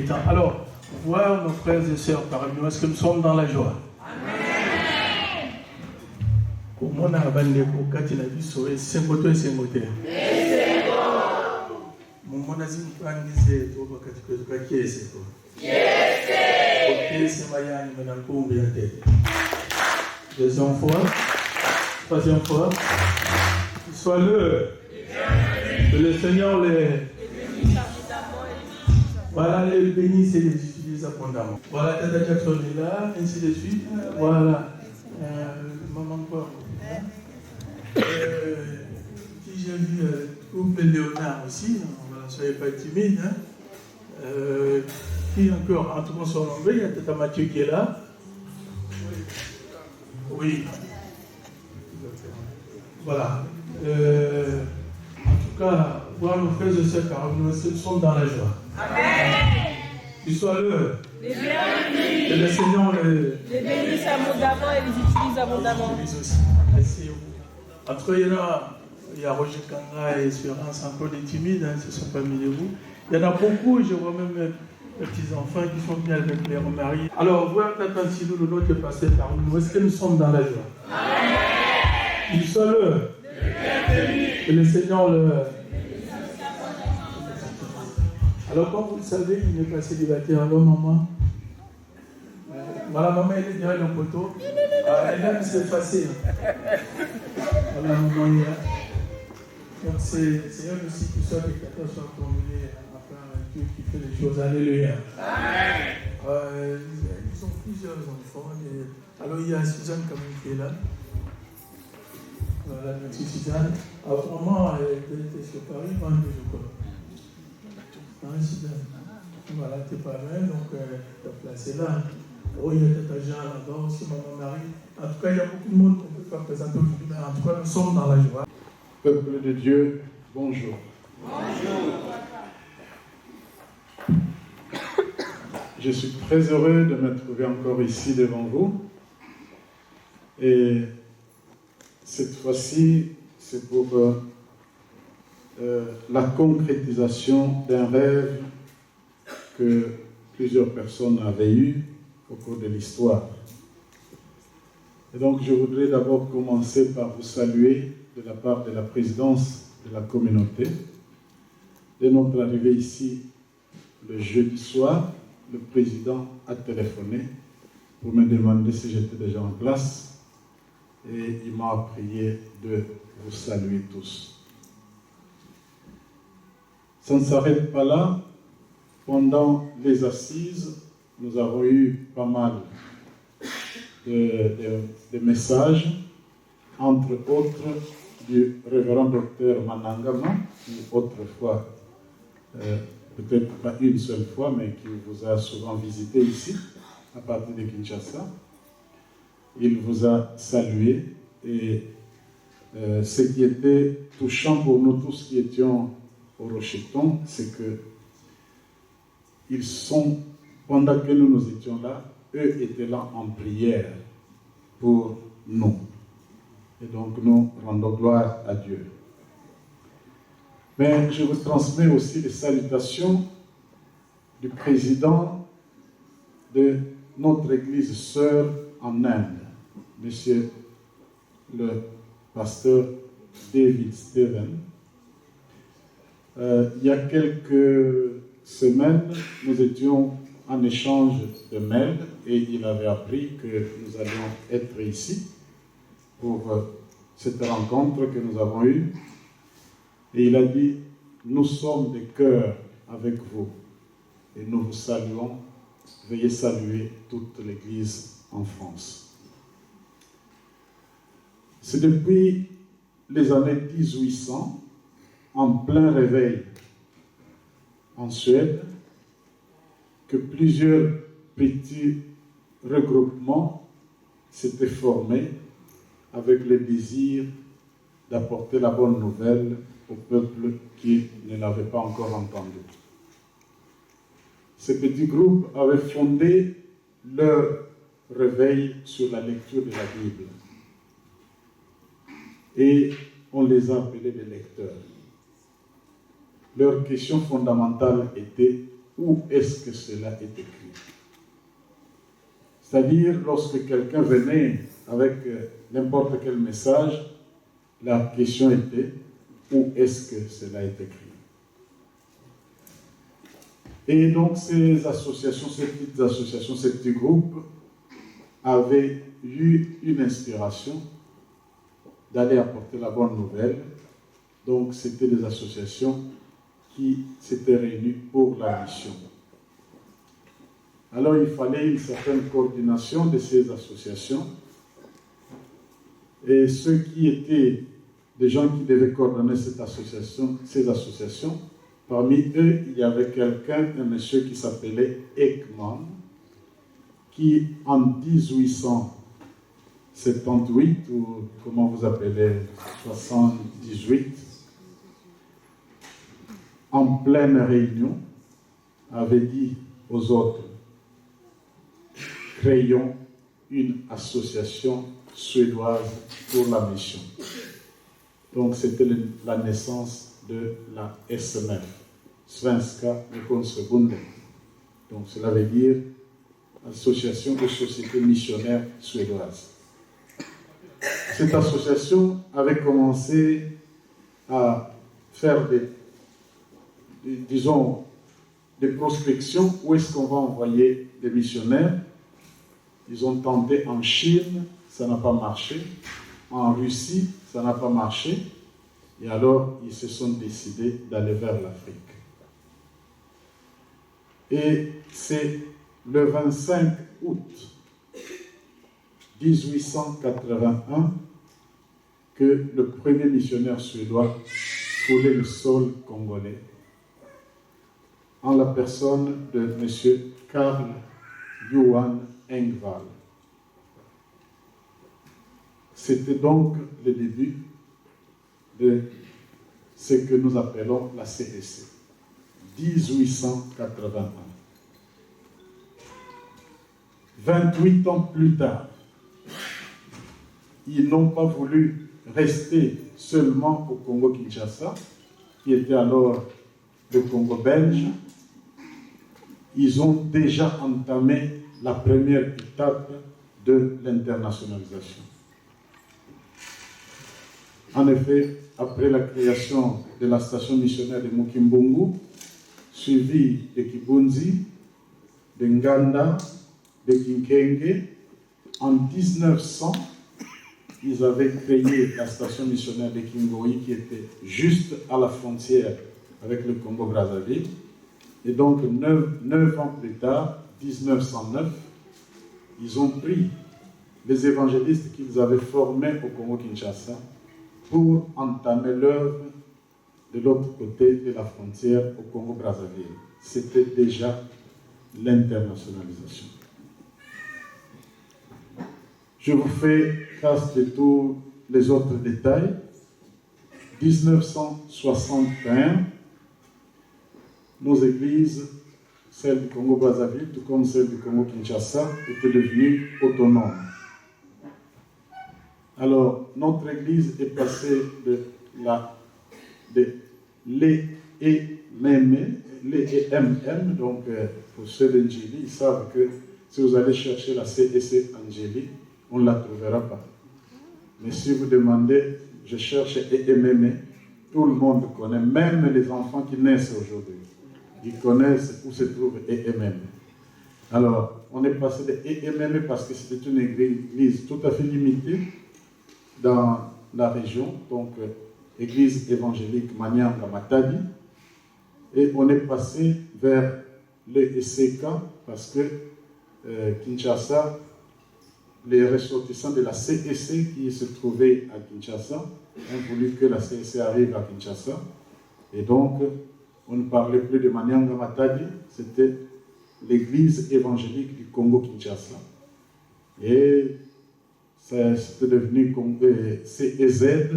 temps. Alors, voir nos frères et sœurs parmi nous, est-ce que nous sommes dans la joie? Amen. Comment on a abandonné pour quand il a vu sauver 5 motos et 5 motos? Mon monazine prend des étoiles pour que tu aies ces quoi? Ok, c'est ma yann, mais dans combien de tête? Deuxième fois, troisième fois, soit que le Seigneur les. Voilà, les bénisse et les utilise abondamment. Voilà, Tata Jackson est là, ainsi de suite. Voilà, maman quoi. Si j'ai vu couple Léonard aussi, voilà, soyez pas timide. Hein. Qui encore, en tout cas, son nom, il y a Tata Mathieu qui est là. Oui. Voilà. En tout cas, voir nos frères et sœurs, car nous sommes dans la joie. Amen. Qu'il soit l'heure. Que le Seigneur les bénisse abondamment et les utilise abondamment. Merci. En tout cas, il y a Roger Kanga et Espérance, encore des timides, hein, ce ne sont pas mis de vous. Il y en a beaucoup, je vois même les petits-enfants qui sont venus avec leurs maris. Alors, voir Tata Silou, le nôtre est passé par nous. Est-ce que nous sommes dans la joie? Amen. Qu'il soit l'heure. Que le Seigneur le. Alors, comme vous le savez, il n'est pas célibataire. Alors, maman. Voilà, maman, elle est derrière le poteau. Elle aime s'effacer. Voilà, maman, il est là. Donc, c'est elle aussi qui soit des 14 sont tombés après un Dieu qui fait les choses. Alléluia. Ils ont plusieurs enfants. Alors, il y a Suzanne quand même qui est là. Voilà, notre Suzanne. Alors, maman, elle était sur Paris, je crois. Voilà, tu n'es pas loin, donc tu es placé là. Oh, il y a Tata Jean là-bas, aussi maman Marie. En tout cas, il y a beaucoup de monde qu'on ne peut pas présenter aujourd'hui, mais en tout cas, nous sommes dans la joie. Peuple de Dieu, bonjour. Bonjour. Je suis très heureux de me trouver encore ici devant vous. Et cette fois-ci, c'est pour la concrétisation d'un rêve que plusieurs personnes avaient eu au cours de l'histoire. Et donc, je voudrais d'abord commencer par vous saluer de la part de la présidence de la communauté. Dès notre arrivée ici, le jeudi soir, le président a téléphoné pour me demander si j'étais déjà en place et il m'a prié de vous saluer tous. Ça ne s'arrête pas là. Pendant les assises, nous avons eu pas mal de messages, entre autres du révérend docteur Manangama, qui autrefois, peut-être pas une seule fois, mais qui vous a souvent visité ici, à partir de Kinshasa. Il vous a salué et ce qui était touchant pour nous tous qui étions au Rocheton, c'est que ils sont, pendant que nous étions là, eux étaient là en prière pour nous. Et donc nous rendons gloire à Dieu. Mais je vous transmets aussi les salutations du président de notre église sœur en Inde, monsieur le pasteur David Steven. Il y a quelques semaine, nous étions en échange de mails et il avait appris que nous allions être ici pour cette rencontre que nous avons eue. Et il a dit, nous sommes de cœur avec vous et nous vous saluons. Veuillez saluer toute l'Église en France. C'est depuis les années 1800, en plein réveil, en Suède, que plusieurs petits regroupements s'étaient formés avec le désir d'apporter la bonne nouvelle au peuple qui ne l'avait pas encore entendu. Ces petits groupes avaient fondé leur réveil sur la lecture de la Bible. Et on les a appelés des lecteurs. Leur question fondamentale était: où est-ce que cela est écrit. C'est-à-dire, lorsque quelqu'un venait avec n'importe quel message, la question était, où est-ce que cela est écrit? Et donc, ces associations, ces petites associations, ces petits groupes avaient eu une inspiration d'aller apporter la bonne nouvelle. Donc, c'était des associations qui s'étaient réunies pour la mission. Alors, il fallait une certaine coordination de ces associations. Et ceux qui étaient des gens qui devaient coordonner ces associations, parmi eux, il y avait quelqu'un, un monsieur qui s'appelait Ekman, qui en 1878, ou comment vous appelez, 78, en pleine réunion, avait dit aux autres, créons une association suédoise pour la mission. Donc c'était la naissance de la SNF, Svenska Missionsförbundet. Donc cela veut dire Association de sociétés missionnaires suédoises. Cette association avait commencé à faire des prospections. Où est-ce qu'on va envoyer des missionnaires? Ils ont tenté en Chine, ça n'a pas marché. En Russie, ça n'a pas marché. Et alors, ils se sont décidés d'aller vers l'Afrique. Et c'est le 25 août 1881 que le premier missionnaire suédois foulait le sol congolais en la personne de M. Carl Johan Engvall. C'était donc le début de ce que nous appelons la CDC. 1881. 28 ans plus tard, ils n'ont pas voulu rester seulement au Congo-Kinshasa, qui était alors le Congo belge. Ils ont déjà entamé la première étape de l'internationalisation. En effet, après la création de la station missionnaire de Mukimbungu, suivie de Kibunzi, de Nganda, de Kinkenge, en 1900, ils avaient créé la station missionnaire de Kingoï qui était juste à la frontière avec le Congo-Brazzaville. Et donc, 9 ans plus tard, 1909, ils ont pris les évangélistes qu'ils avaient formés au Congo-Kinshasa pour entamer l'œuvre de l'autre côté de la frontière au Congo-Brazzaville. C'était déjà l'internationalisation. Je vous fais face de tous les autres détails. 1961, nos églises, celles du Congo-Brazzaville, tout comme celles du Congo-Kinshasa, étaient devenues autonomes. Alors, notre église est passée de l'EMM, donc pour ceux d'Angélie, ils savent que si vous allez chercher la CEC Angélie, on ne la trouvera pas. Mais si vous demandez, je cherche EMM, tout le monde connaît, même les enfants qui naissent aujourd'hui. Ils connaissent où se trouve EMM. Alors, on est passé de EMM parce que c'était une église tout à fait limitée dans la région, donc église évangélique Manyanga Matadi, et on est passé vers le SCK parce que Kinshasa, les ressortissants de la CEC qui se trouvaient à Kinshasa ont voulu que la CEC arrive à Kinshasa, et donc on ne parlait plus de Manyanga Matadi, c'était l'église évangélique du Congo-Kinshasa. Et c'était devenu CEZ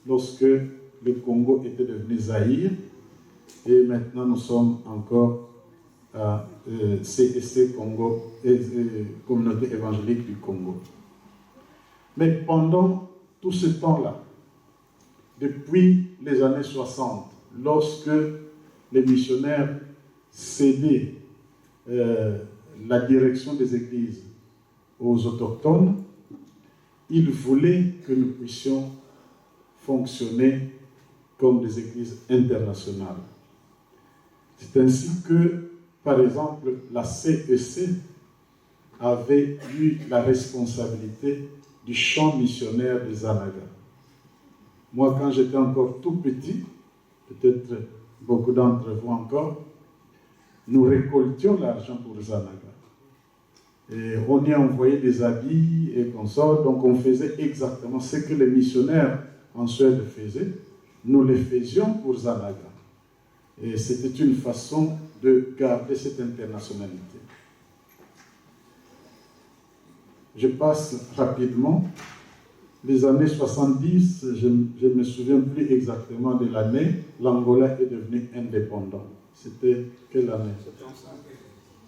lorsque le Congo était devenu Zaïre, et maintenant nous sommes encore à CEC Congo, Communauté évangélique du Congo. Mais pendant tout ce temps-là, depuis les années 60, lorsque les missionnaires céder la direction des églises aux autochtones, il voulait que nous puissions fonctionner comme des églises internationales. C'est ainsi que, par exemple, la CEC avait eu la responsabilité du champ missionnaire des Zanaga. Moi, quand j'étais encore tout petit, peut-être beaucoup d'entre vous encore, nous récoltions l'argent pour Zanaga. Et on y envoyait des habits et consorts, donc on faisait exactement ce que les missionnaires en Suède faisaient. Nous les faisions pour Zanaga. Et c'était une façon de garder cette internationalité. Je passe rapidement. Les années 70, je ne me souviens plus exactement de l'année, l'Angola est devenu indépendant. C'était quelle année?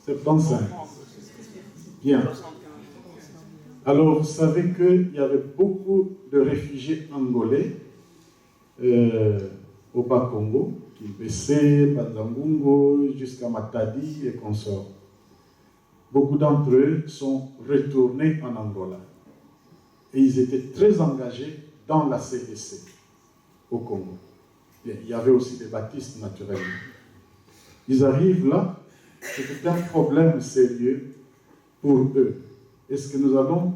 75. Bien. Alors, vous savez qu'il y avait beaucoup de réfugiés angolais au Bas-Congo, Kimpese, Panzangungo, jusqu'à Matadi et consorts. Beaucoup d'entre eux sont retournés en Angola. Et ils étaient très engagés dans la CDC au Congo. Il y avait aussi des baptistes, naturellement. Ils arrivent là, c'était un problème sérieux pour eux. Est-ce que nous allons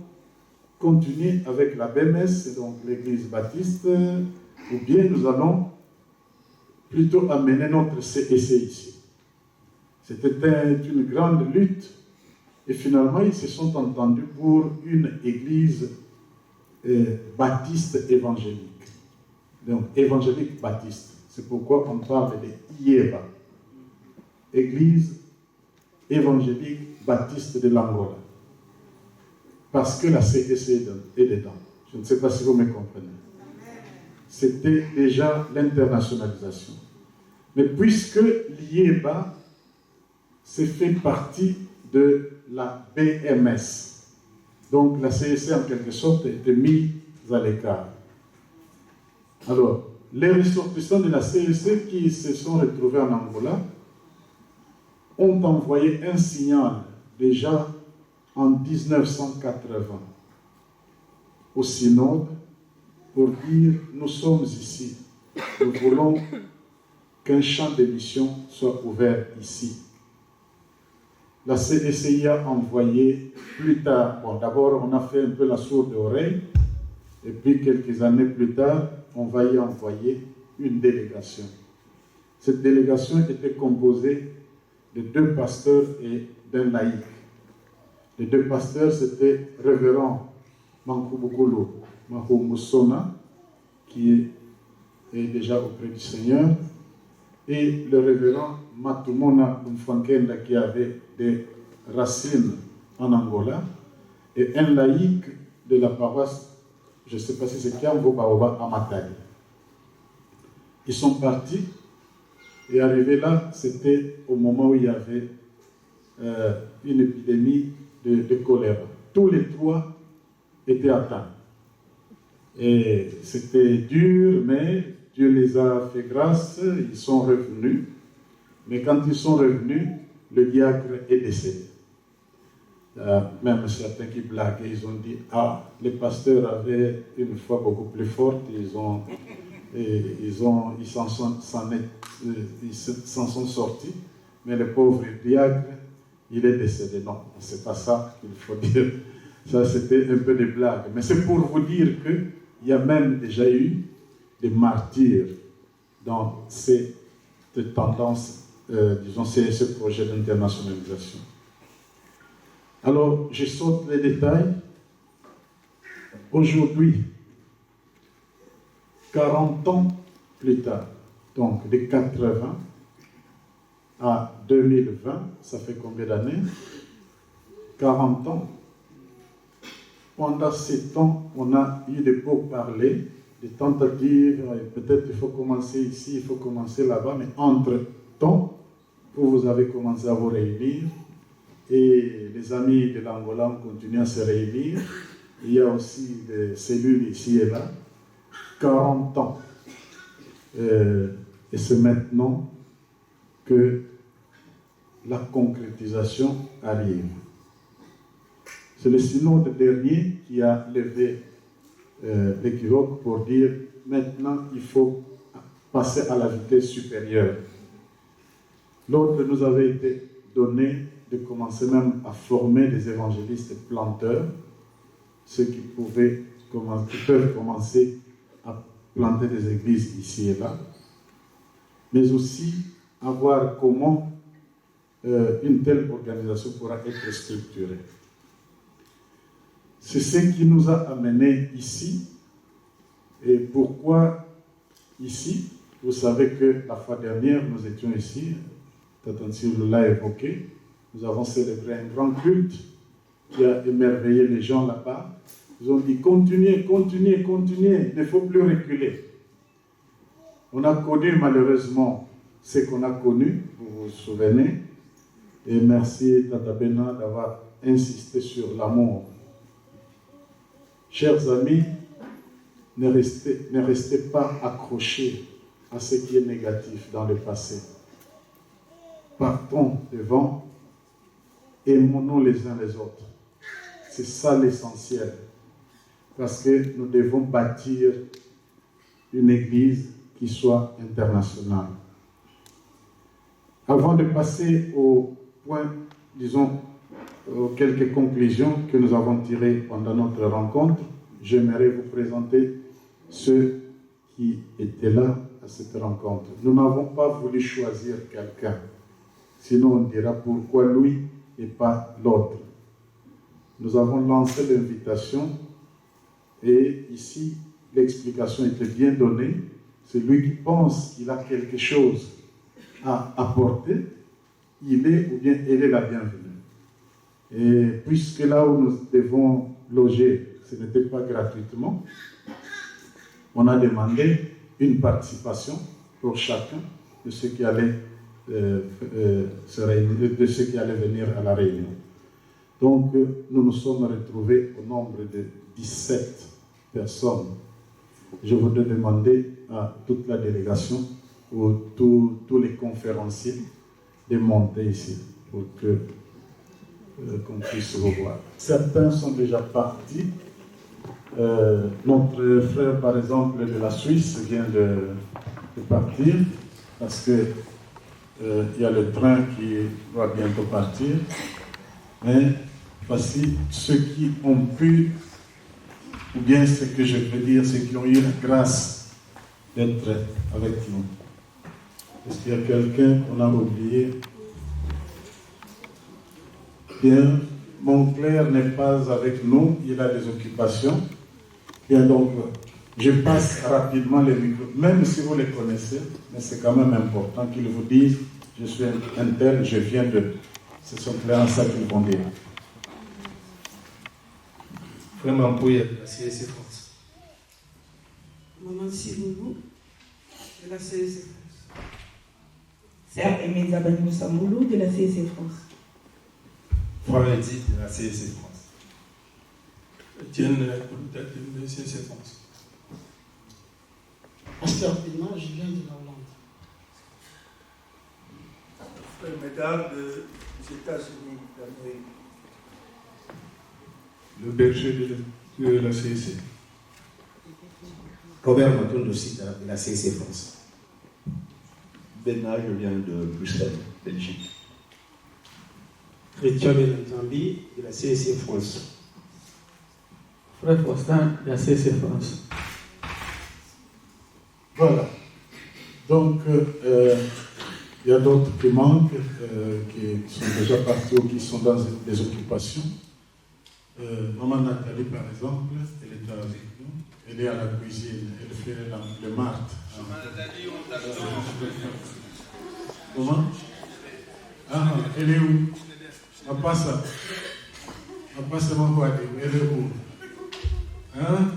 continuer avec la BMS, donc l'église baptiste, ou bien nous allons plutôt amener notre CEC ici? C'était une grande lutte. Et finalement, ils se sont entendus pour une église baptiste évangélique. Donc, évangélique baptiste. C'est pourquoi on parle de IEBA. Église évangélique baptiste de l'Angola. Parce que la CEC est dedans. Je ne sais pas si vous me comprenez. C'était déjà l'internationalisation. Mais puisque l'IEBA c'est fait partie de la BMS, donc la CEC en quelque sorte était mise à l'écart. Alors, les ressortissants de la CEC qui se sont retrouvés en Angola ont envoyé un signal déjà en 1980 au synode pour dire nous sommes ici, nous voulons qu'un champ de mission soit ouvert ici. La CECI a envoyé plus tard, bon d'abord on a fait un peu la sourde oreille, et puis quelques années plus tard, on va y envoyer une délégation. Cette délégation était composée de 2 pasteurs et d'un laïc. Les 2 pasteurs, c'était révérend Mankubukulu Mahoumusona, qui est déjà auprès du Seigneur, et le révérend Matumona Mfankenda, qui avait des racines en Angola, et un laïc de la paroisse, je ne sais pas si c'est Kiambo Baoba à Matadi. Ils sont partis, et arrivés là, c'était au moment où il y avait une épidémie de choléra. Tous les 3 étaient atteints. Et c'était dur, mais Dieu les a fait grâce, ils sont revenus. Mais quand ils sont revenus, le diacre est décédé. Même certains qui blaguaient, ils ont dit, ah, les pasteurs avaient une foi beaucoup plus forte, ils s'en sont sortis, mais le pauvre diacre, il est décédé. Non, c'est pas ça qu'il faut dire. Ça, c'était un peu des blagues. Mais c'est pour vous dire qu'il y a même déjà eu des martyrs dans cette tendance, disons, ce projet d'internationalisation. Alors, je saute les détails. Aujourd'hui, 40 ans plus tard, donc de 80 à 2020, ça fait combien d'années? 40 ans. Pendant ces temps, on a eu des pourparlers, des tentatives, peut-être il faut commencer ici, il faut commencer là-bas, mais entre-temps, vous avez commencé à vous réunir, et les amis de l'Angola ont continué à se réunir. Il y a aussi des cellules ici et là. 40 ans. Et c'est maintenant que la concrétisation arrive. C'est le synode dernier qui a levé l'équivoque pour dire maintenant il faut passer à la vitesse supérieure. L'ordre nous avait été donné de commencer même à former des évangélistes planteurs, ceux qui peuvent commencer à planter des églises ici et là, mais aussi à voir comment une telle organisation pourra être structurée. C'est ce qui nous a amenés ici. Et pourquoi ici? Vous savez que la fois dernière, nous étions ici, Tatansi l'a évoqué, nous avons célébré un grand culte qui a émerveillé les gens là-bas. Ils ont dit continuez, continuez, continuez, il ne faut plus reculer. On a connu malheureusement ce qu'on a connu, vous vous souvenez, et merci Tata Bena d'avoir insisté sur l'amour. Chers amis, ne restez pas accrochés à ce qui est négatif dans le passé. Partons devant, aimons-nous les uns les autres. C'est ça l'essentiel. Parce que nous devons bâtir une église qui soit internationale. Avant de passer au point, disons, aux quelques conclusions que nous avons tirées pendant notre rencontre, j'aimerais vous présenter ceux qui étaient là à cette rencontre. Nous n'avons pas voulu choisir quelqu'un, sinon on dira pourquoi lui et pas l'autre. Nous avons lancé l'invitation et ici l'explication était bien donnée. Celui qui pense qu'il a quelque chose à apporter, il est ou bien elle est la bienvenue. Et puisque là où nous devons loger, ce n'était pas gratuitement, on a demandé une participation pour chacun de ceux qui allaient de ceux qui allaient venir à la réunion. Donc, nous nous sommes retrouvés au nombre de 17 personnes. Je voudrais demander à toute la délégation ou tous les conférenciers de monter ici pour que qu'on puisse vous voir. Certains sont déjà partis. Notre frère, par exemple, de la Suisse vient de partir parce que il y a le train qui va bientôt partir. Mais voici ceux qui ont pu, ou bien ce que je peux dire, ceux qui ont eu la grâce d'être avec nous. Est-ce qu'il y a quelqu'un qu'on a oublié? Bien, Montclair n'est pas avec nous, il a des occupations. Bien, donc, je passe rapidement les micros, même si vous les connaissez, mais c'est quand même important qu'ils vous disent, je suis un tel, je viens de... Ce sont clairement ça qu'ils vont dire. Vraiment pour de la CSC France. Maman Siboulou, de la CSC France. Sœur Emezabel Moussamboulou, de la CSC France. Frère Edith, de la CSC France. Étienne, de la CSC France. Pasteur Pina, Julien de la Hollande. Frère Médard des États-Unis d'Amérique. Le berger de la CSC. Robert Maton aussi de la CSC France. Bena, je viens de Bruxelles, Belgique. Chrétien Belanzambi de la CSC France. Frère Faustin de la CSC France. Voilà. Donc, il y a d'autres qui manquent, qui sont déjà partis ou qui sont dans des occupations. Maman Nathalie, par exemple, elle est avec nous. Elle est à la cuisine. Elle fait le martre. Maman Nathalie, on t'attend. Comment? Ah, elle est où? Apassa. Apassa Mangwadi. Elle est où? Hein?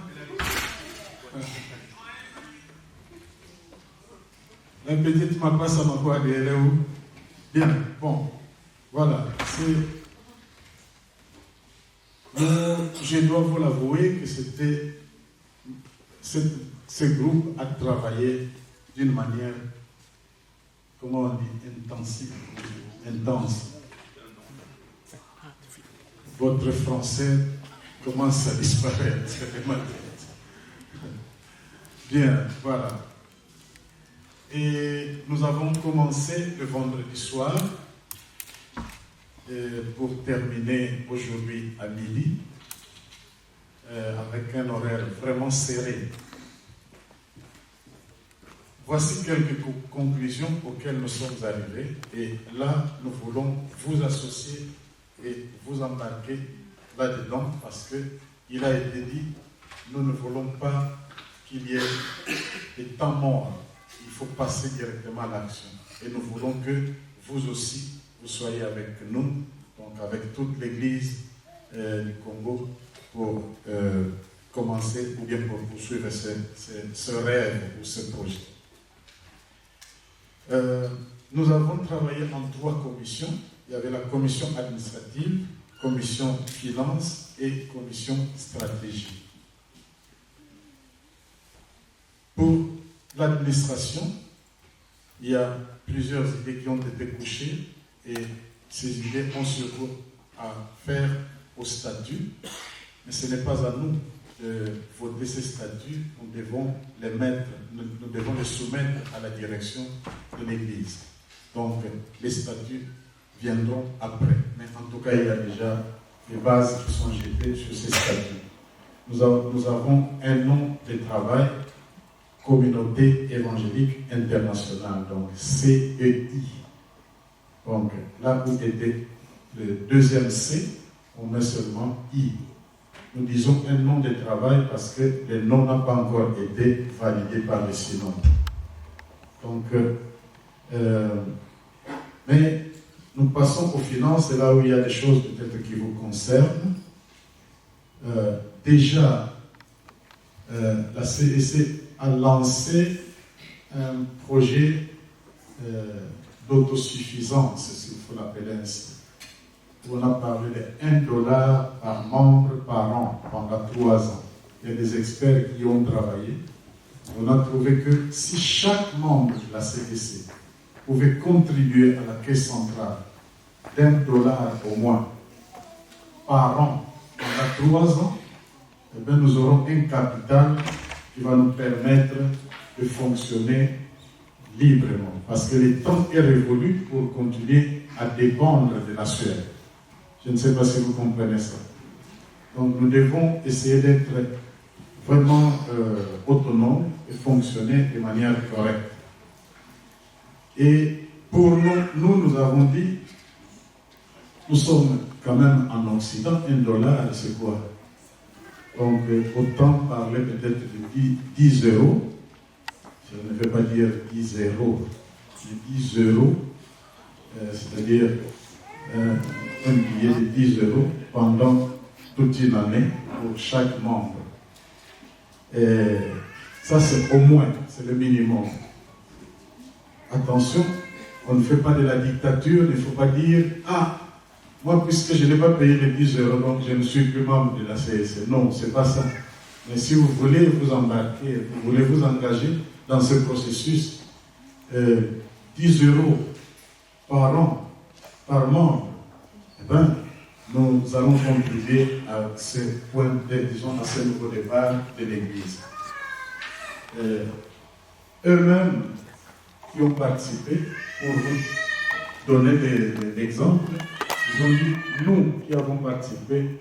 La petite Mapassa Mangwadi, elle est où? Bien, bon. Voilà. Je dois vous l'avouer que ce groupe a travaillé d'une manière, comment on dit, intensif, intense. Votre français commence à disparaître de ma tête. Bien, voilà. Et nous avons commencé le vendredi soir pour terminer aujourd'hui à midi avec un horaire vraiment serré. Voici quelques conclusions auxquelles nous sommes arrivés et là nous voulons vous associer et vous embarquer là-dedans parce qu'il a été dit, nous ne voulons pas qu'il y ait des temps morts. Il faut passer directement à l'action. Et nous voulons que vous aussi, vous soyez avec nous, donc avec toute l'Église du Congo, pour commencer ou bien pour poursuivre ce rêve ou ce projet. Nous avons travaillé en 3 commissions. Il y avait la commission administrative, commission finance et commission stratégie. Pour l'administration, il y a plusieurs idées qui ont été couchées et ces idées ont secours à faire au statut, mais ce n'est pas à nous de voter ces statuts, nous devons les soumettre à la direction de l'Église. Donc, les statuts viendront après. Mais en tout cas, il y a déjà des bases qui sont jetées sur ces statuts. Nous avons un nom de travail, Communauté évangélique internationale, donc CEI. Donc, là où était le deuxième C, on met seulement I. Nous disons un nom de travail parce que le nom n'a pas encore été validé par le synode. Donc, mais nous passons aux finances, c'est là où il y a des choses peut-être qui vous concernent. Déjà, la CEC a lancé un projet d'autosuffisance, s'il faut l'appeler ainsi. On a parlé de $1 par membre par an pendant 3 ans. Il y a des experts qui ont travaillé. On a trouvé que si chaque membre de la CDC pouvait contribuer à la caisse centrale $1 au moins par an pendant 3 ans, eh bien, nous aurons un capital qui va nous permettre de fonctionner librement. Parce que le temps est révolu pour continuer à dépendre de la Suède. Je ne sais pas si vous comprenez ça. Donc nous devons essayer d'être vraiment autonomes et fonctionner de manière correcte. Et pour nous avons dit, nous sommes quand même en Occident, $1 c'est quoi? Donc autant parler peut-être de 10 €. Je ne vais pas dire 10 €, mais 10 €, c'est-à-dire un billet de 10 € pendant toute une année pour chaque membre. Et ça, c'est au moins, c'est le minimum. Attention, on ne fait pas de la dictature, il ne faut pas dire « Ah, moi, puisque je n'ai pas payé les 10 €, donc je ne suis plus membre de la CEC. » Non, ce n'est pas ça. Mais si vous voulez vous embarquer, vous voulez vous engager dans ce processus, 10 € par an, par membre, eh bien, nous allons contribuer à ce point, disons, à ce nouveau départ de l'Église. Eux-mêmes qui ont participé, pour vous donner des exemples, ils ont dit, nous qui avons participé,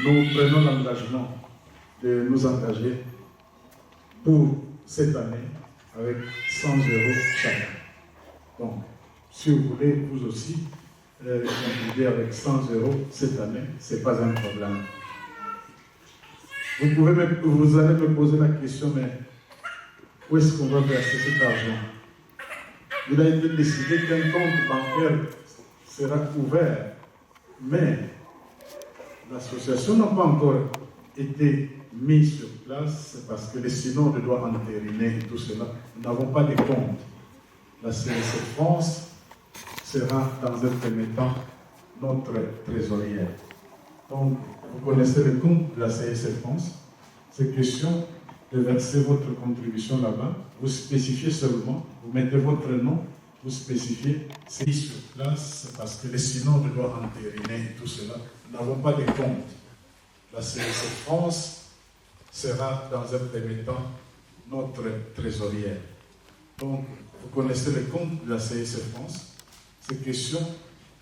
nous prenons l'engagement de nous engager pour cette année avec 100 € chacun. Donc, si vous voulez, vous aussi, contribuer avec 100 € cette année, ce n'est pas un problème. Vous allez me poser la question, mais où est-ce qu'on va verser cet argent? Il a été décidé qu'un compte bancaire sera ouvert, mais l'association n'a pas encore été mise sur place parce que le synode doit entériner tout cela. Nous n'avons pas de compte. La CEC France sera dans un premier temps notre trésorière. Donc, vous connaissez le compte de la CEC France. C'est question de verser votre contribution là-bas. Vous spécifiez seulement, vous mettez votre nom vous spécifiez, c'est sur place, parce que les synodes doivent entériner tout cela. Nous n'avons pas de compte. La CEC France sera dans un premier temps notre trésorière. Donc, vous connaissez le compte de la CEC France. C'est question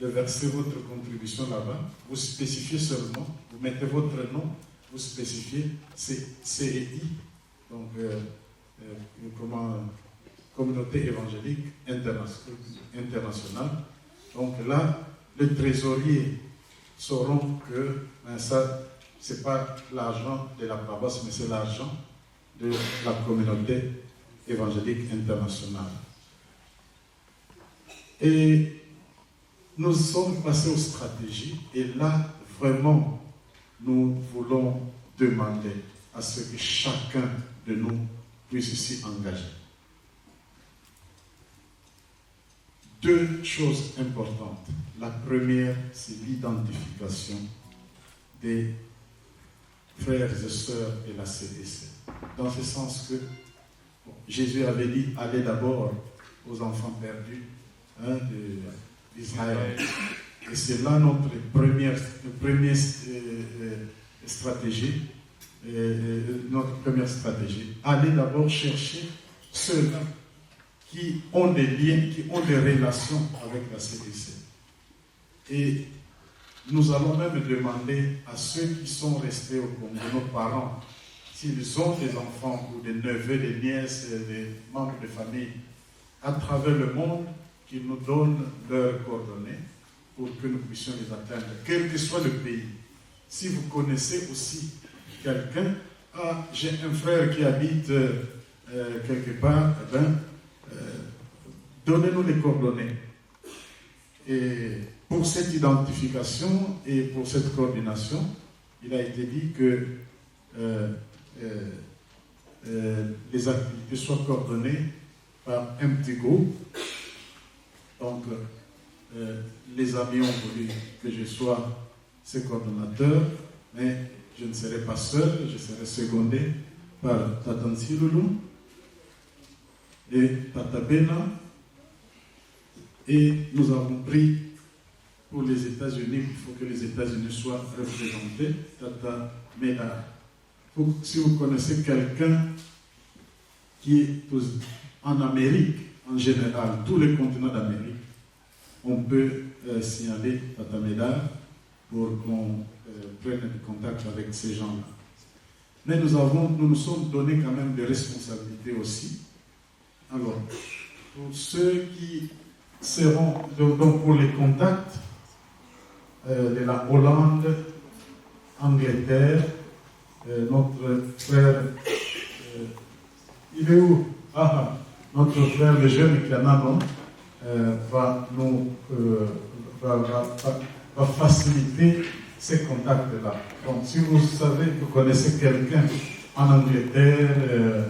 de verser votre contribution là-bas. Vous spécifiez seulement, vous mettez votre nom, vous spécifiez CEI, donc Communauté évangélique internationale. Donc là, les trésoriers sauront que ça, ce n'est pas l'argent de la paroisse, mais c'est l'argent de la communauté évangélique internationale. Et nous sommes passés aux stratégies, et là, vraiment, nous voulons demander à ce que chacun de nous puisse s'y engager. Deux choses importantes. La première, c'est l'identification des frères et sœurs de la CDC. Dans ce sens que Jésus avait dit, allez d'abord aux enfants perdus d'Israël. Et c'est là notre première stratégie. Notre première stratégie. Allez d'abord chercher ceux-là qui ont des liens, qui ont des relations avec la CDC. Et nous allons même demander à ceux qui sont restés au Congo, nos parents, s'ils ont des enfants ou des neveux, des nièces, des membres de famille à travers le monde, qu'ils nous donnent leurs coordonnées pour que nous puissions les atteindre, quel que soit le pays. Si vous connaissez aussi quelqu'un, j'ai un frère qui habite quelque part, donnez-nous les coordonnées. Et pour cette identification et pour cette coordination, il a été dit que les activités soient coordonnées par un petit groupe. Donc, les amis ont voulu que je sois ce coordonnateur, mais je ne serai pas seul, je serai secondé par Tata Nsiloulou et Tata Bena. Et nous avons pris pour les États-Unis, il faut que les États-Unis soient représentés, Tata Mena. Si vous connaissez quelqu'un qui est en Amérique, en général, tous les continents d'Amérique, on peut signaler Tata Mena pour qu'on prenne contact avec ces gens-là. Mais nous nous sommes donné quand même des responsabilités aussi. Alors, pour ceux qui seront, donc pour les contacts de la Hollande, Angleterre, notre frère, il est où? Notre frère, le jeune Cananon, va faciliter ces contacts-là. Donc, si vous savez, vous connaissez quelqu'un en Angleterre,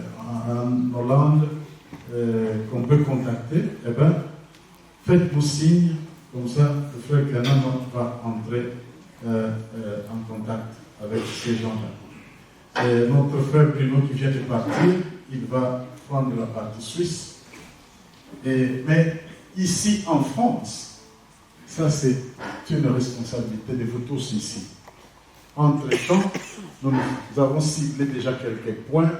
en Hollande, qu'on peut contacter, eh bien, faites-nous signe, comme ça, le frère Cananon va entrer en contact avec ces gens-là. Et notre frère Bruno qui vient de partir, il va prendre la partie suisse. Mais ici en France, ça c'est une responsabilité de vous tous ici. Entre-temps, nous avons ciblé déjà quelques points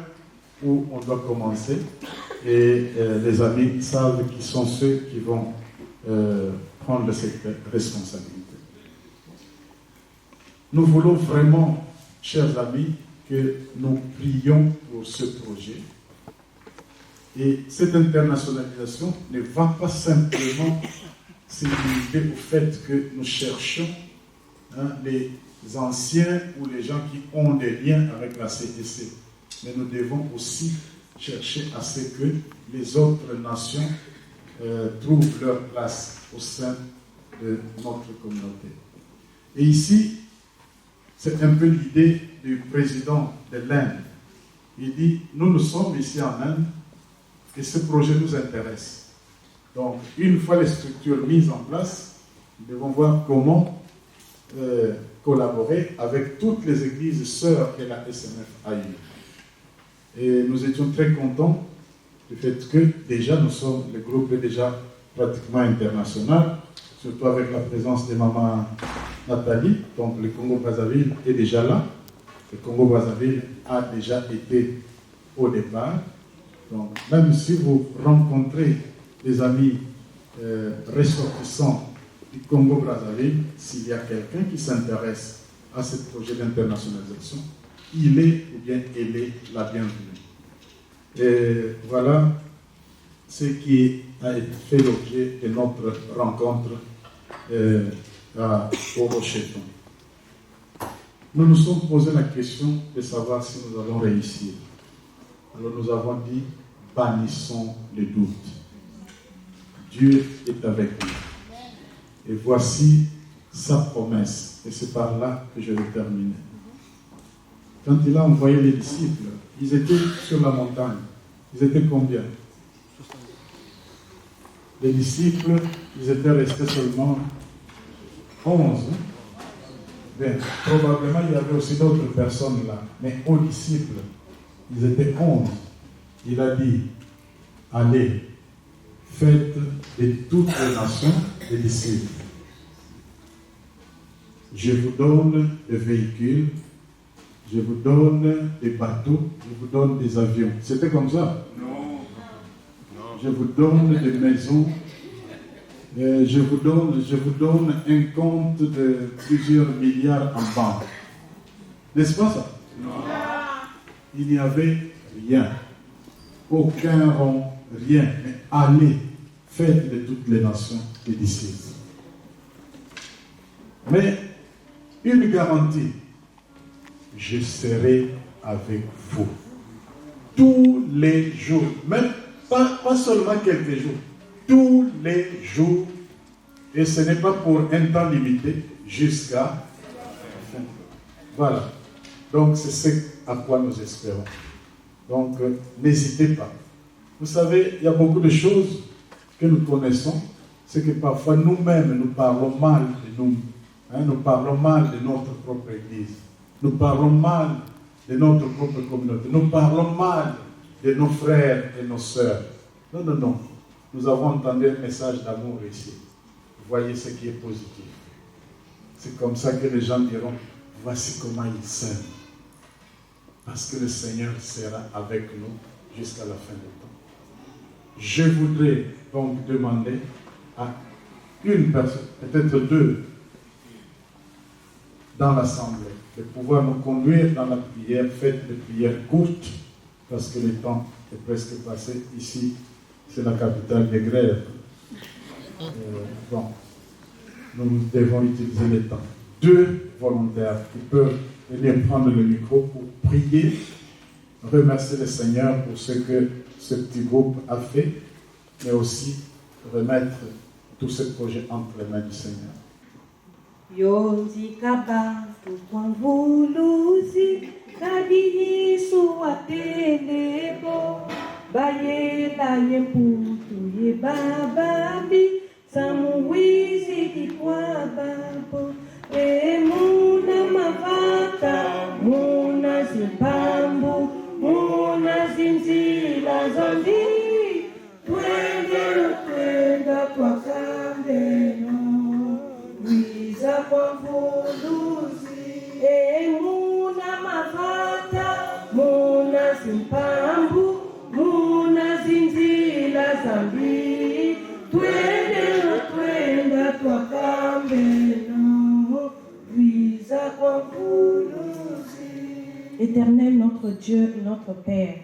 où on doit commencer et les amis savent qui sont ceux qui vont prendre cette responsabilité. Nous voulons vraiment, chers amis, que nous prions pour ce projet. Et cette internationalisation ne va pas simplement se limiter au fait que nous cherchons les anciens ou les gens qui ont des liens avec la CDC. Mais nous devons aussi chercher à ce que les autres nations trouvent leur place au sein de notre communauté. Et ici, c'est un peu l'idée du président de l'Inde. Il dit, nous sommes ici en Inde et ce projet nous intéresse. Donc, une fois les structures mises en place, nous devons voir comment collaborer avec toutes les églises sœurs que la SMF a eues. Et nous étions très contents du fait que déjà le groupe est déjà pratiquement international, surtout avec la présence de maman Nathalie. Donc le Congo-Brazzaville est déjà là. Le Congo-Brazzaville a déjà été au départ. Donc même si vous rencontrez des amis ressortissants du Congo-Brazzaville, s'il y a quelqu'un qui s'intéresse à ce projet d'internationalisation, il est ou bien elle est la bienvenue. Et voilà ce qui a fait l'objet de notre rencontre au Rocheton. Nous nous sommes posé la question de savoir si nous allons réussir. Alors nous avons dit, bannissons les doutes. Dieu est avec nous. Et voici sa promesse. Et c'est par là que je vais terminer. Quand il a envoyé les disciples, ils étaient sur la montagne. Ils étaient combien? Les disciples, ils étaient restés seulement 11. Bien, probablement il y avait aussi d'autres personnes là. Mais aux disciples, ils étaient 11. Il a dit, allez, faites de toutes les nations des disciples. Je vous donne des véhicules, je vous donne des bateaux, je vous donne des avions. C'était comme ça? Non. Je vous donne des maisons, je vous donne un compte de plusieurs milliards en banque. N'est-ce pas ça? Non. Il n'y avait rien. Aucun rond, rien. Mais allez, faites de toutes les nations des disciples. Mais une garantie, je serai avec vous tous les jours, même pas seulement quelques jours, tous les jours, et ce n'est pas pour un temps limité, jusqu'à la fin. Voilà. Donc c'est ce à quoi nous espérons. Donc n'hésitez pas. Vous savez, il y a beaucoup de choses que nous connaissons, c'est que parfois nous-mêmes nous parlons mal de nous. Nous parlons mal de notre propre Église. Nous parlons mal de notre propre communauté. Nous parlons mal de nos frères et nos sœurs. Non, non, non. Nous avons entendu un message d'amour ici. Voyez ce qui est positif. C'est comme ça que les gens diront, voici comment ils s'aiment. Parce que le Seigneur sera avec nous jusqu'à la fin du temps. Je voudrais donc demander à une personne, peut-être deux, dans l'assemblée, de pouvoir nous conduire dans la prière, faites des prières courtes, parce que le temps est presque passé. Ici, c'est la capitale des grèves. Bon, nous devons utiliser le temps. Deux volontaires qui peuvent venir prendre le micro pour prier, remercier le Seigneur pour ce que ce petit groupe a fait, mais aussi remettre tous ces projets entre les mains du Seigneur. Yozi kabantu kwanguluzi kadihi suatelebo baye la yemputu ye bababi samuwizi dikwa babo muna mavaka muna zimpambu muna zinzila zondi twenda kwa kambeno kwa mvuluzi muna mavata muna simpambu muna zinzila zambi twenda twakambeno viza kwa mvuluzi. Éternel notre Dieu et notre Père,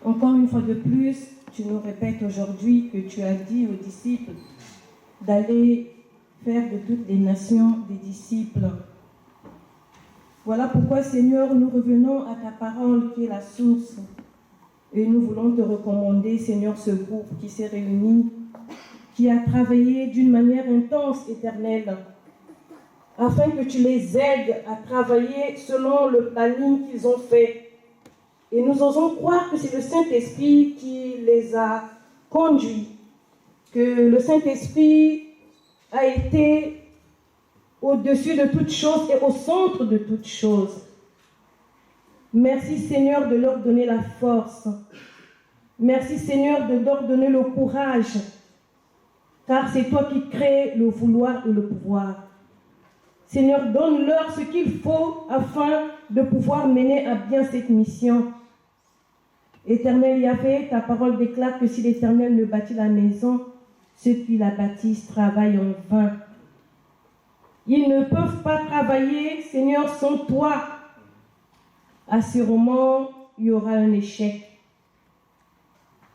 encore une fois de plus, tu nous répètes aujourd'hui que tu as dit aux disciples d'aller faire de toutes les nations des disciples. Voilà pourquoi, Seigneur, nous revenons à ta parole qui est la source. Et nous voulons te recommander, Seigneur, ce groupe qui s'est réuni, qui a travaillé d'une manière intense, éternelle, afin que tu les aides à travailler selon le planning qu'ils ont fait. Et nous osons croire que c'est le Saint-Esprit qui les a conduits, que le Saint-Esprit a été au-dessus de toutes choses et au centre de toutes choses. Merci Seigneur de leur donner la force. Merci Seigneur de leur donner le courage car c'est toi qui crées le vouloir et le pouvoir. Seigneur, donne-leur ce qu'il faut afin de pouvoir mener à bien cette mission. Éternel Yahvé, ta parole déclare que si l'Éternel ne bâtit la maison, ceux qui la bâtissent travaillent en vain. Ils ne peuvent pas travailler, Seigneur, sans toi. Assurément, il y aura un échec.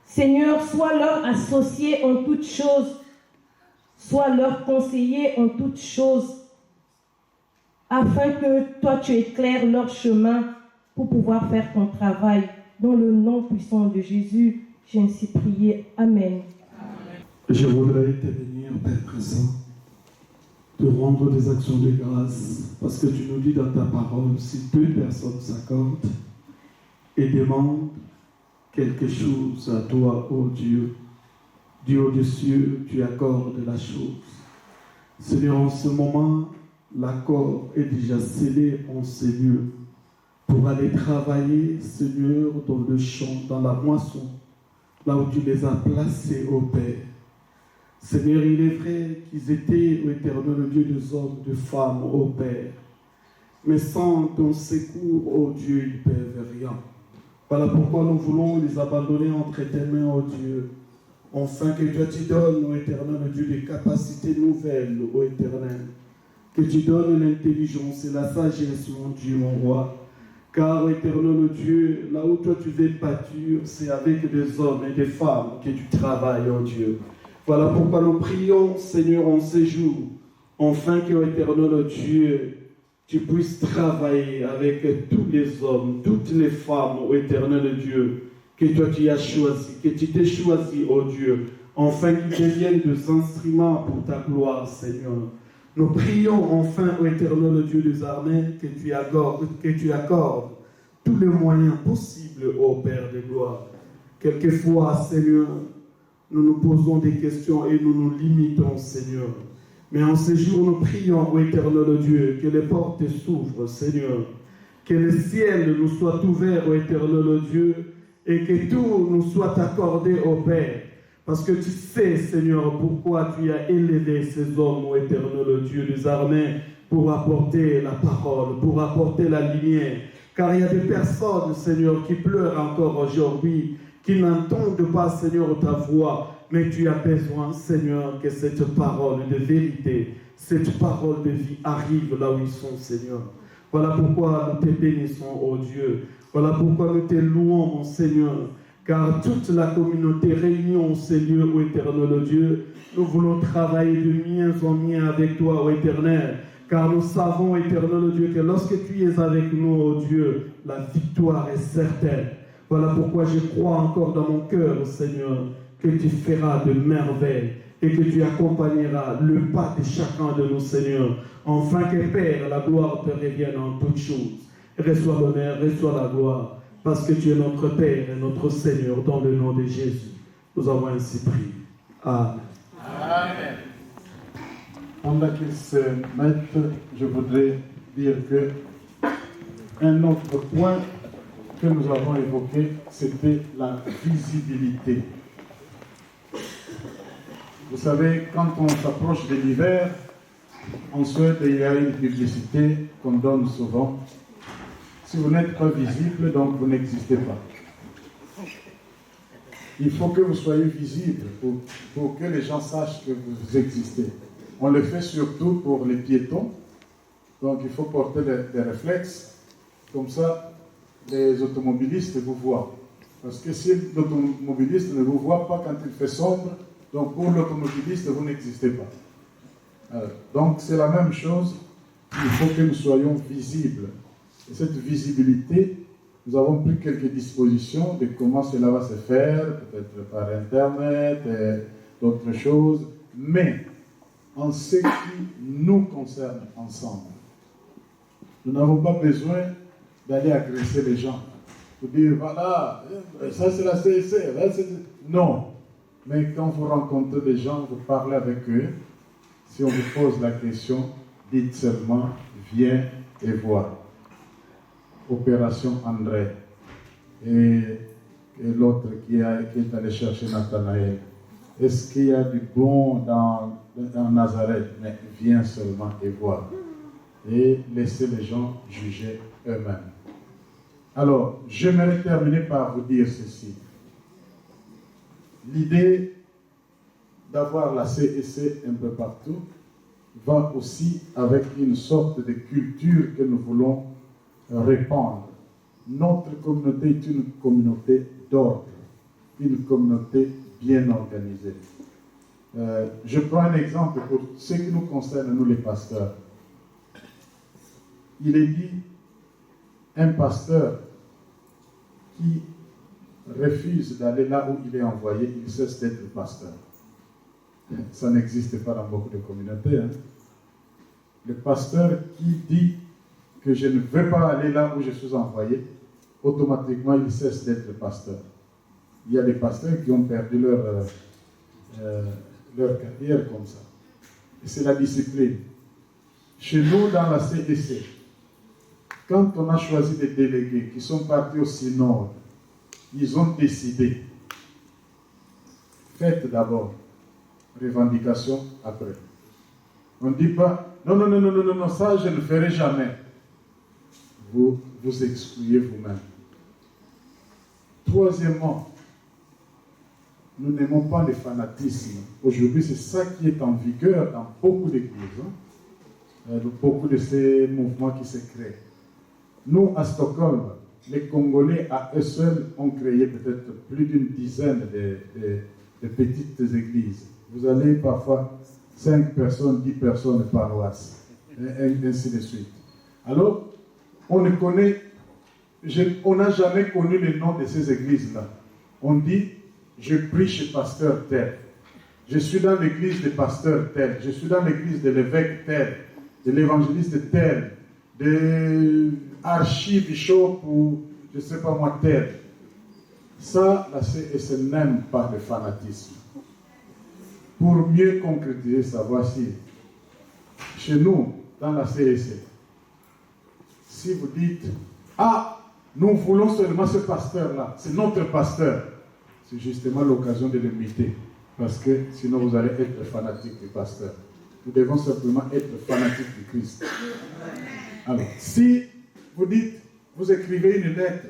Seigneur, sois leur associé en toutes choses, sois leur conseiller en toutes choses, afin que toi tu éclaires leur chemin pour pouvoir faire ton travail. Dans le nom puissant de Jésus, j'ai ainsi prié. Amen. Je voudrais te bénir, Père Saint, te rendre des actions de grâce, parce que tu nous dis dans ta parole, si deux personnes s'accordent et demandent quelque chose à toi, ô Dieu, du haut des cieux, tu accordes la chose. Seigneur, en ce moment, l'accord est déjà scellé en ces lieux pour aller travailler, Seigneur, dans le champ, dans la moisson, là où tu les as placés, ô Père. Seigneur, il est vrai qu'ils étaient, ô Éternel, le Dieu des hommes, de femmes, ô Père. Mais sans ton secours, ô Dieu, ils ne peuvent rien. Voilà pourquoi nous voulons les abandonner entre tes mains, ô Dieu. Enfin, que toi tu donnes, ô Éternel, le Dieu, des capacités nouvelles, ô Éternel. Que tu donnes l'intelligence et la sagesse, mon Dieu, mon roi. Car, Éternel Dieu, là où toi tu veux pâture, c'est avec des hommes et des femmes que tu travailles, ô Dieu. Voilà pourquoi nous prions, Seigneur, en ces jours, enfin que, Éternel Dieu, tu puisses travailler avec tous les hommes, toutes les femmes, ô Éternel Dieu, que toi tu as choisi, que tu t'es choisi, ô Dieu, enfin qu'ils deviennent des instruments pour ta gloire, Seigneur. Nous prions enfin, ô Éternel Dieu des armées, que tu accordes tous les moyens possibles, ô Père de gloire. Quelquefois, Seigneur, nous nous posons des questions et nous nous limitons, Seigneur. Mais en ces jours, nous prions, ô Éternel Dieu, que les portes s'ouvrent, Seigneur. Que le ciel nous soit ouvert, ô Éternel Dieu, et que tout nous soit accordé, ô Père. Parce que tu sais, Seigneur, pourquoi tu as élevé ces hommes, ô Éternel Dieu des armées, pour apporter la parole, pour apporter la lumière. Car il y a des personnes, Seigneur, qui pleurent encore aujourd'hui, qui n'entendent pas, Seigneur, ta voix. Mais tu as besoin, Seigneur, que cette parole de vérité, cette parole de vie arrive là où ils sont, Seigneur. Voilà pourquoi nous te bénissons, ô Dieu. Voilà pourquoi nous te louons, mon Seigneur. Car toute la communauté réunie en ces lieux, ô Éternel Dieu, nous voulons travailler de mieux en mieux avec toi, ô Éternel. Car nous savons, Éternel Dieu, que lorsque tu es avec nous, ô Dieu, la victoire est certaine. Voilà pourquoi je crois encore dans mon cœur, Seigneur, que tu feras de merveilles et que tu accompagneras le pas de chacun de nous, Seigneur. Enfin que, Père, la gloire te revienne en toutes choses. Reçois l'honneur, reçois la gloire. Parce que tu es notre Père et notre Seigneur, dans le nom de Jésus. Nous avons ainsi prié. Amen. Amen. Pendant qu'ils se mettent, je voudrais dire que un autre point que nous avons évoqué, c'était la visibilité. Vous savez, quand on s'approche de l'hiver, en Suède, il y a une publicité qu'on donne souvent. Si vous n'êtes pas visible, donc vous n'existez pas. Il faut que vous soyez visible pour que les gens sachent que vous existez. On le fait surtout pour les piétons. Donc il faut porter des réflexes. Comme ça, les automobilistes vous voient. Parce que si l'automobiliste ne vous voit pas quand il fait sombre, donc pour l'automobiliste, vous n'existez pas. Donc c'est la même chose. Il faut que nous soyons visibles. Et cette visibilité, nous avons pris quelques dispositions de comment cela va se faire, peut-être par Internet et d'autres choses, mais en ce qui nous concerne ensemble, nous n'avons pas besoin d'aller agresser les gens, pour dire, voilà, ça c'est la CIC, non. Mais quand vous rencontrez des gens, vous parlez avec eux, si on vous pose la question, dites seulement, viens et vois. Opération André et l'autre qui est allé chercher Nathanaël. est-ce qu'il y a du bon dans Nazareth? Mais viens seulement et vois. Et laissez les gens juger eux-mêmes. Alors, j'aimerais terminer par vous dire ceci. L'idée d'avoir la CEC un peu partout va aussi avec une sorte de culture que nous voulons répandre. Notre communauté est une communauté d'ordre, une communauté bien organisée. Je prends un exemple pour ce qui nous concerne, nous les pasteurs. Il est dit, un pasteur qui refuse d'aller là où il est envoyé, il cesse d'être pasteur. Ça n'existe pas dans beaucoup de communautés. Hein. Le pasteur qui dit que je ne veux pas aller là où je suis envoyé, automatiquement il cesse d'être pasteur. Il y a des pasteurs qui ont perdu leur carrière comme ça. Et c'est la discipline. Chez nous, dans la CDC, quand on a choisi des délégués qui sont partis au synode, ils ont décidé, faites d'abord, revendication après. On ne dit pas, non, ça je ne ferai jamais. Vous vous excluez vous-même. Troisièmement, nous n'aimons pas le fanatisme. Aujourd'hui, c'est ça qui est en vigueur dans beaucoup d'églises. Beaucoup de ces mouvements qui se créent. Nous, à Stockholm, les Congolais à eux seuls ont créé peut-être plus d'une dizaine de petites églises. Vous allez parfois 5 personnes, 10 personnes paroisse, et ainsi de suite. Alors, on n'a jamais connu le nom de ces églises-là. On dit, je prie chez pasteur tel. Je suis dans l'église de pasteur tel. Je suis dans l'église de l'évêque tel, de l'évangéliste tel, de archibishop ou je ne sais pas moi tel. Ça, la CEC n'aime pas le fanatisme. Pour mieux concrétiser ça, voici, chez nous, dans la CEC, si vous dites, ah, nous voulons seulement ce pasteur-là, c'est notre pasteur, c'est justement l'occasion de l'imiter, parce que sinon vous allez être fanatique du pasteur. Nous devons simplement être fanatiques du Christ. Alors, si vous dites, vous écrivez une lettre,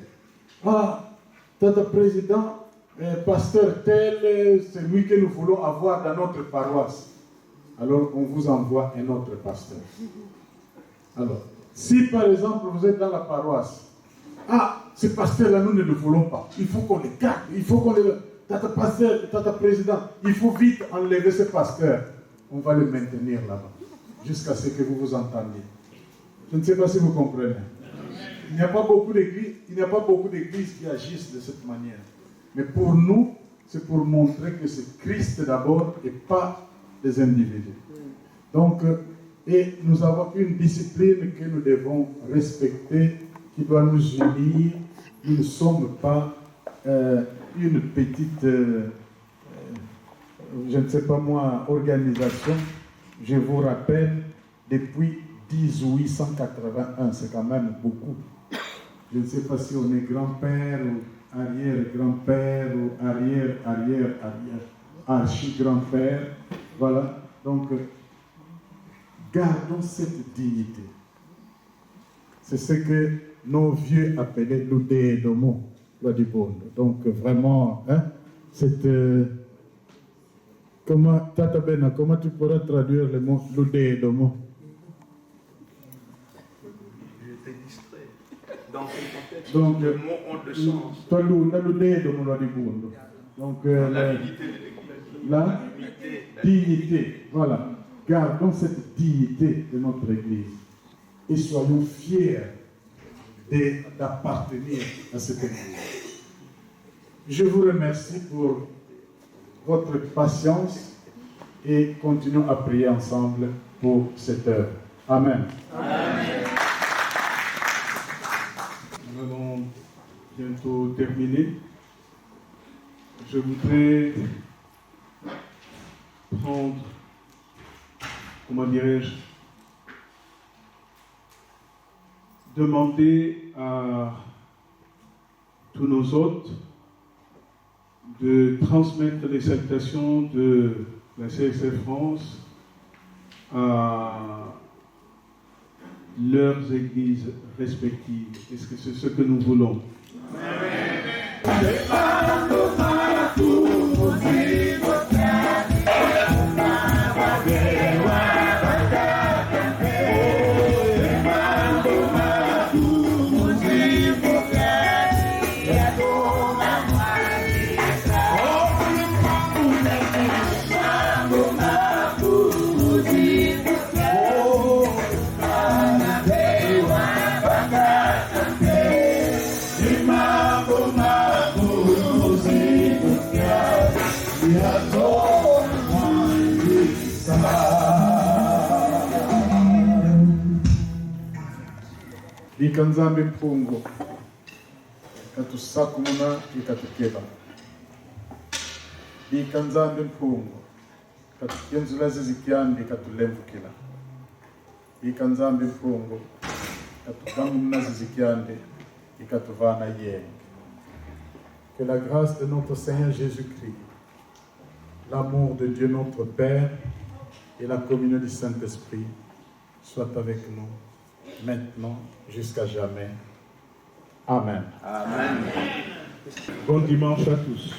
ah, tata président, pasteur tel, c'est lui que nous voulons avoir dans notre paroisse. Alors, on vous envoie un autre pasteur. Alors, si par exemple vous êtes dans la paroisse, ah, ce pasteur-là, nous ne le voulons pas. Il faut qu'on le garde, il faut qu'on le... Tata pasteur, tata président, il faut vite enlever ce pasteur. On va le maintenir là-bas, jusqu'à ce que vous vous entendiez. Je ne sais pas si vous comprenez. Il n'y a pas beaucoup d'églises qui agissent de cette manière. Mais pour nous, c'est pour montrer que c'est Christ d'abord et pas des individus. Donc, et nous avons une discipline que nous devons respecter, qui doit nous unir. Nous ne sommes pas une petite, je ne sais pas moi, organisation. Je vous rappelle, depuis 1881, c'est quand même beaucoup. Je ne sais pas si on est grand-père ou arrière-grand-père ou arrière-arrière-arrière, archi-grand-père. Voilà. Donc, gardons cette dignité. C'est ce que nos vieux appelaient l'udé domo, loi du monde. Donc, vraiment, hein, cette... Tata Bena, comment tu pourras traduire le mot l'udé domo? J'étais distrait. Dans quel contexte Donc, le mot ont de sens. Donc, La dignité, voilà. Gardons cette dignité de notre Église et soyons fiers d'appartenir à cette Église. Je vous remercie pour votre patience et continuons à prier ensemble pour cette heure. Amen. Amen. Nous allons bientôt terminer. Je voudrais prendre, comment dirais-je, demander à tous nos hôtes de transmettre les salutations de la CSF France à leurs églises respectives. Est-ce que c'est ce que nous voulons? Likanzambe mpungo katusakumuna ikatukeba likanzambe mpungo katukenzula zizikyambi katulembukila likanzambe mpungo katukamuna zizikyambi ikatuvana yenge. Que la grâce de notre Seigneur Jésus-Christ, l'amour de Dieu notre Père et la communion du Saint-Esprit soient avec nous maintenant jusqu'à jamais. Amen. Amen. Bon dimanche à tous.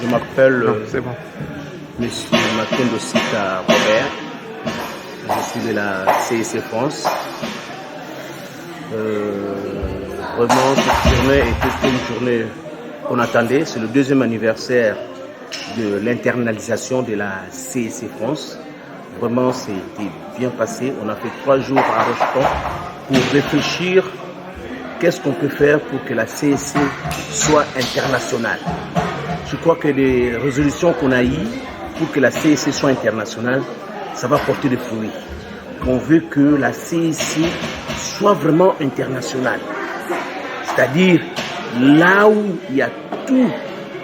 Je m'appelle Monsieur Macondo Sita Robert. Je suis de la CSC France. Vraiment, cette journée était une journée qu'on attendait. C'est le 2e anniversaire de l'internalisation de la CSC France. Vraiment, c'était bien passé. On a fait 3 jours à Rocheton pour réfléchir qu'est-ce qu'on peut faire pour que la CSC soit internationale. Je crois que les résolutions qu'on a eues pour que la CSC soit internationale, ça va porter des fruits. On veut que la CSC soit vraiment internationale. C'est-à-dire là où il y a tous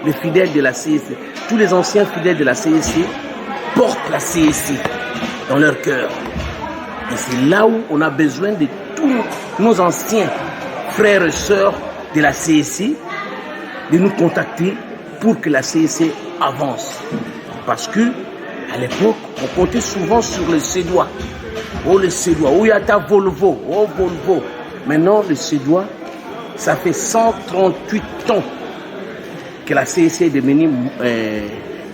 les fidèles de la CSC, tous les anciens fidèles de la CSC portent la CSC dans leur cœur. Et c'est là où on a besoin de tous nos anciens frères et sœurs de la CSC de nous contacter pour que la CSC avance. Parce que à l'époque, on comptait souvent sur les Suédois. Oh, les Suédois, oh, il y a ta Volvo, oh, Volvo. Maintenant, les Suédois, ça fait 138 ans que la CSC est devenue,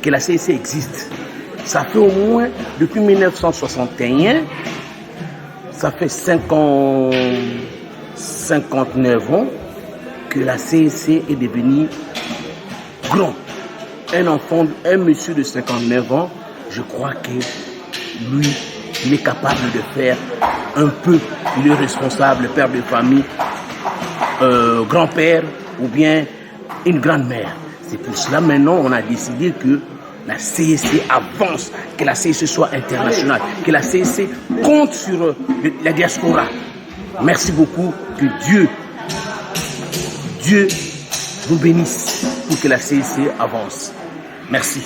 que la CSC existe. Ça fait au moins, depuis 1961, ça fait 59 ans que la CSC est devenue grand. Un enfant, un monsieur de 59 ans, je crois que lui, il est capable de faire un peu, il est responsable, père de famille, grand-père ou bien une grand-mère. C'est pour cela maintenant on a décidé que la CSC avance, que la CSC soit internationale, que la CSC compte sur la diaspora. Merci beaucoup, que Dieu vous bénisse pour que la CSC avance. Merci.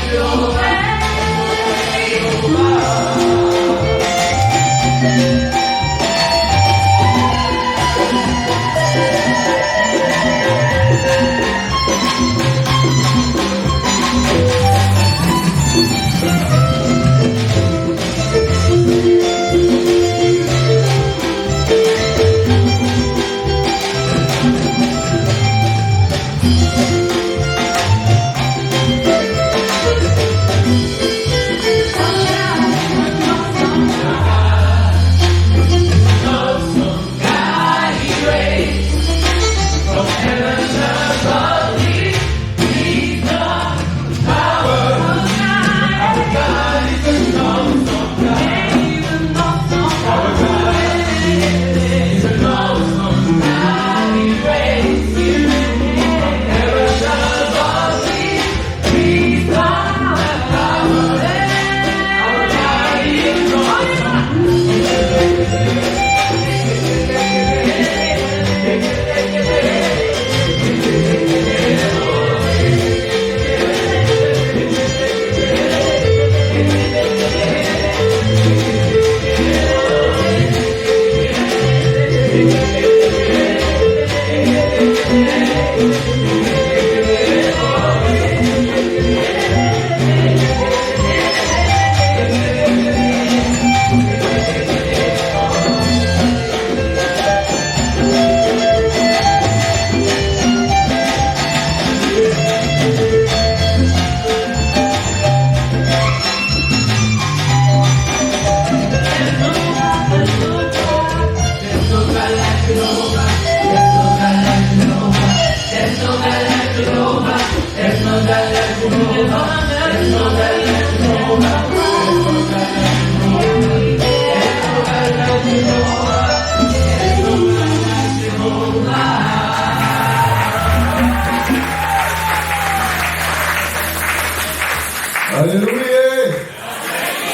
Jehovah.